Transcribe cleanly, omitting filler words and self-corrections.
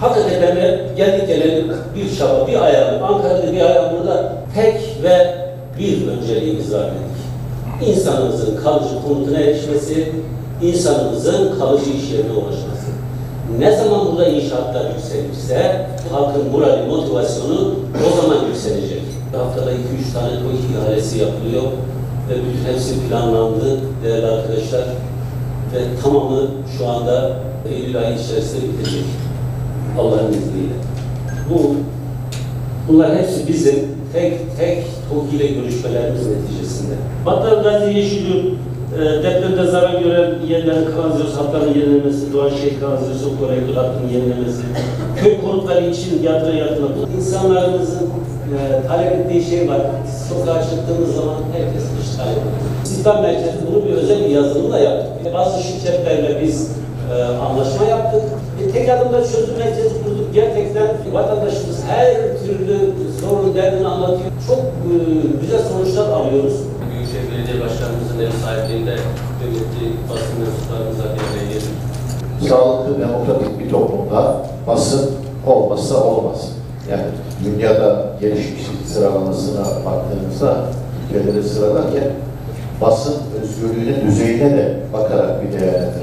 Hakikaten ben de geldik geleli bir çaba, bir ayağım Ankara'da, bir ayağım burada tek ve bir önceliğimiz var dedik. İnsanımızın kalıcı konutuna erişmesi, insanımızın kalıcı iş yerine ulaşması. Ne zaman burada inşaatlar yükselirse halkın morali, motivasyonu o zaman yükselecek. Haftada 2-3 tane TOİK ihalesi yapılıyor ve bütün hepsi planlandı değerli arkadaşlar. Ve tamamı şu anda Eylül ayı içerisinde bitecek. Allah'ın izniyle. Bunlar hepsi bizim tek TOİK ile görüşmelerimiz neticesinde. Battal Gazi Yeşilyurt, depremde zarar gören yerlerin kanalizasyon hatlarının yenilemesi, Doğanşehir kanalizasyon korektör hattının yenilemesi, köy konutları için yatırım yapılması. İnsanlarımızın talep ettiği şey var. Sokağa çıktığımız zaman herkes iş talep ediyor. İstihdam Merkezi bunu bir özel bir yazılımla yaptık. Bazı şirketlerle biz anlaşma yaptık. Tek adımda çözüm merkezi kurduk. Gerçekten vatandaşımız her türlü sorun, derdini anlatıyor. Çok güzel sonuçlar alıyoruz. Büyükşehir Belediye Başkanımızın ev sahipliğinde kıymetli basın mensuplarımıza bir araya geldik. Sağlıklı, demokratik bir toplumda basın olmazsa olmaz. Yani dünyada gelişmişlik sıralamasına baktığımızda ülkeleri sıralarken basın özgürlüğünün düzeyine de bakarak bir değerlendirme